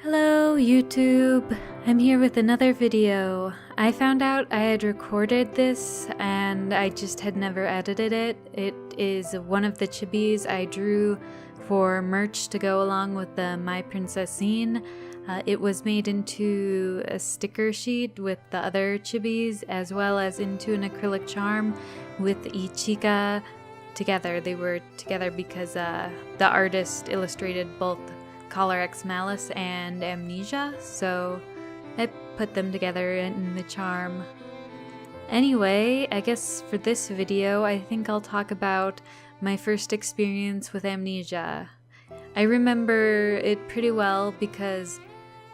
Hello YouTube! I'm here with another video. I found out I had recorded this and I just had never edited it. It is one of the chibis I drew for merch to go along with the My Princess Zine. It was made into a sticker sheet with the other chibis as well as into an acrylic charm with Ichika together. They were together because the artist illustrated both Collar X Malice and Amnesia, so I put them together in the charm. Anyway, I guess for this video, I think I'll talk about my first experience with Amnesia. I remember it pretty well because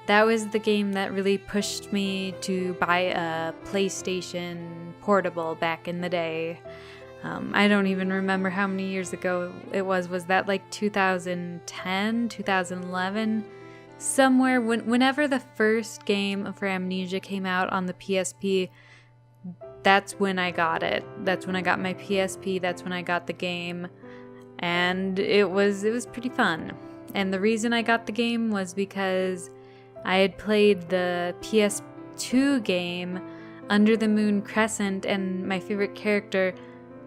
that was the game that really pushed me to buy a PlayStation Portable back in the day. I don't even remember how many years ago it was. Was that like 2010, 2011? Somewhere, whenever the first game for Amnesia came out on the PSP, that's when I got it. That's when I got my PSP, that's when I got the game. And it was pretty fun. And the reason I got the game was because I had played the PS2 game, Under the Moon Crescent, and my favorite character,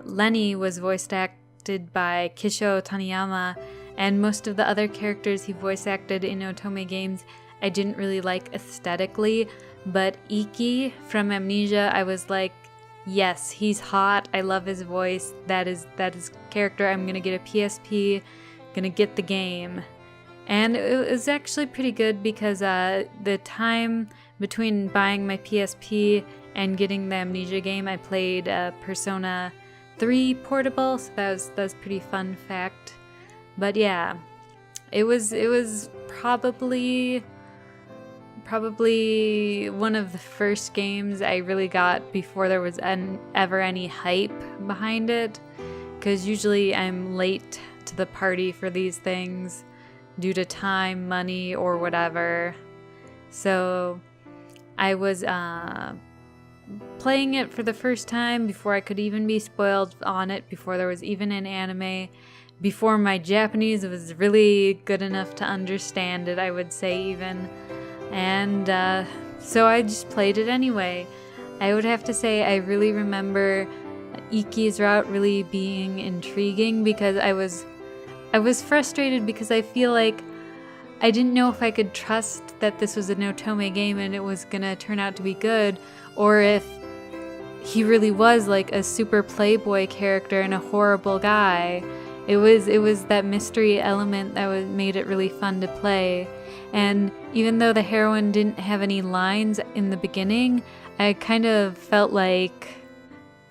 Lenny, was voiced acted by Kisho Taniyama, and most of the other characters he voice acted in Otome games I didn't really like aesthetically, but Iki from Amnesia, I was like, yes, he's hot, I love his voice, that is character, I'm gonna get a PSP, gonna get the game. And it was actually pretty good because the time between buying my PSP and getting the Amnesia game, I played Persona 3 Portable, so that was pretty fun fact. But yeah, it was probably one of the first games I really got before there was ever any hype behind it, because usually I'm late to the party for these things due to time, money, or whatever. So I was playing it for the first time before I could even be spoiled on it, before there was even an anime, before my Japanese was really good enough to understand it, I would say even. And so I just played it anyway. I would have to say I really remember Iki's route really being intriguing because I was frustrated because I feel like I didn't know if I could trust that this was an Otome game and it was gonna turn out to be good, or if he really was like a super playboy character and a horrible guy. It was that mystery element that made it really fun to play. And even though the heroine didn't have any lines in the beginning, I kind of felt like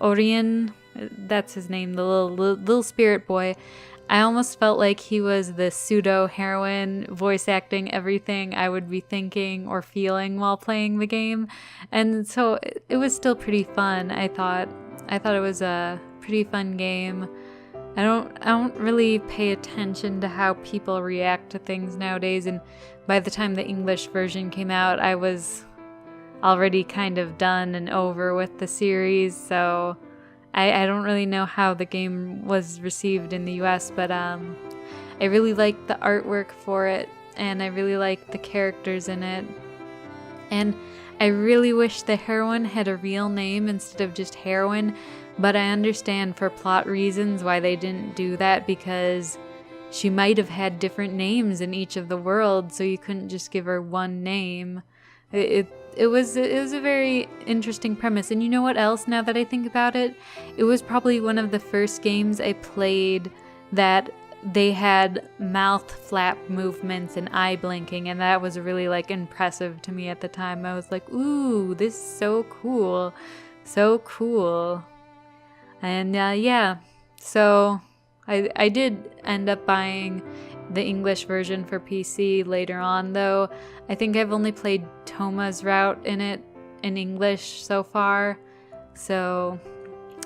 Orion, that's his name, the little spirit boy, I almost felt like he was the pseudo-heroine voice acting everything I would be thinking or feeling while playing the game. And so it was still pretty fun, I thought. I thought it was a pretty fun game. I don't really pay attention to how people react to things nowadays, and by the time the English version came out, I was already kind of done and over with the series, so I don't really know how the game was received in the US, but I really liked the artwork for it, and I really liked the characters in it. And I really wish the heroine had a real name instead of just heroine, but I understand for plot reasons why they didn't do that, because she might have had different names in each of the worlds, so you couldn't just give her one name. It was a very interesting premise. And you know what else, now that I think about it? It was probably one of the first games I played that they had mouth flap movements and eye blinking, and that was really like impressive to me at the time. I was like, ooh, this is so cool. So cool. And yeah, so I did end up buying the English version for PC later on, though. I think I've only played Toma's route in it in English so far. So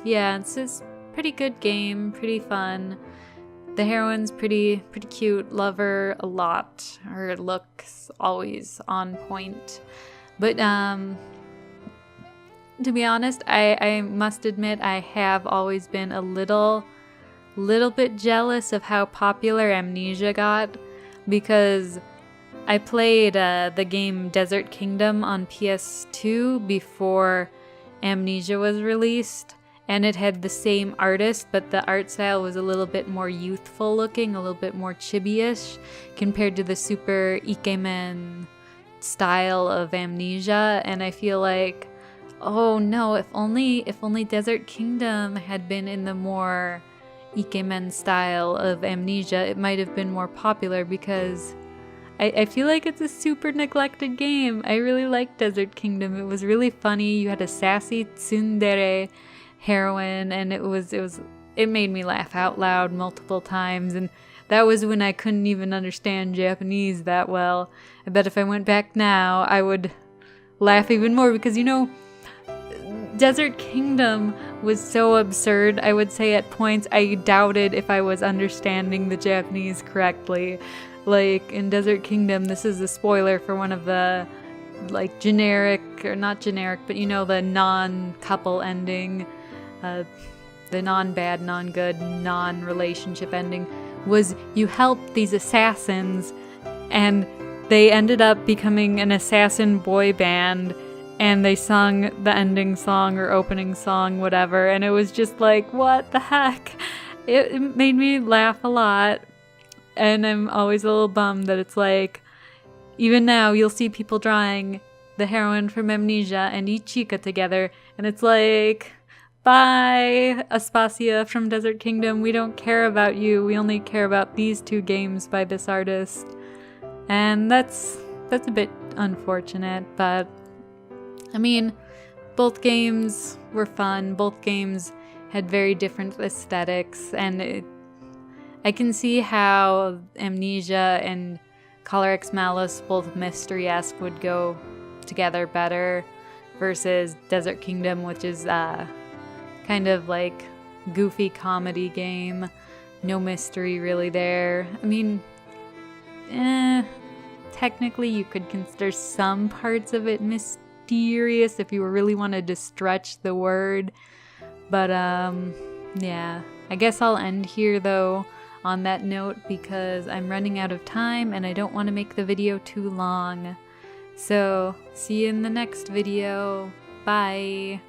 yeah, it's just pretty good game, pretty fun. The heroine's pretty cute, love her a lot. Her look's always on point. But to be honest, I must admit I have always been a little bit jealous of how popular Amnesia got, because I played the game Desert Kingdom on PS2 before Amnesia was released, and it had the same artist, but the art style was a little bit more youthful looking, a little bit more chibi-ish compared to the super ikemen style of Amnesia. And I feel like, oh no, if only Desert Kingdom had been in the more ikemen style of Amnesia, it might have been more popular, because I feel like it's a super neglected game. I really liked Desert Kingdom. It was really funny. You had a sassy tsundere heroine, and it made me laugh out loud multiple times, and that was when I couldn't even understand Japanese that well. I bet if I went back now, I would laugh even more, because, you know, Desert Kingdom was so absurd. I would say at points I doubted if I was understanding the Japanese correctly. Like, in Desert Kingdom, this is a spoiler for one of the, like, generic, or not generic, but you know, the non-couple ending, the non-bad, non-good, non-relationship ending, was you helped these assassins, and they ended up becoming an assassin boy band, and they sung the ending song or opening song, whatever, and it was just like, what the heck? It made me laugh a lot. And I'm always a little bummed that it's like, even now you'll see people drawing the heroine from Amnesia and Ichika together, and it's like, bye, Aspasia from Desert Kingdom, we don't care about you, we only care about these two games by this artist. And that's a bit unfortunate, but I mean, both games were fun, both games had very different aesthetics, and I can see how Amnesia and Color X Malice, both mystery-esque, would go together better versus Desert Kingdom, which is kind of like goofy comedy game. No mystery really there. I mean, technically you could consider some parts of it mysterious if you really wanted to stretch the word. But yeah, I guess I'll end here though on that note, because I'm running out of time and I don't want to make the video too long. So, see you in the next video. Bye!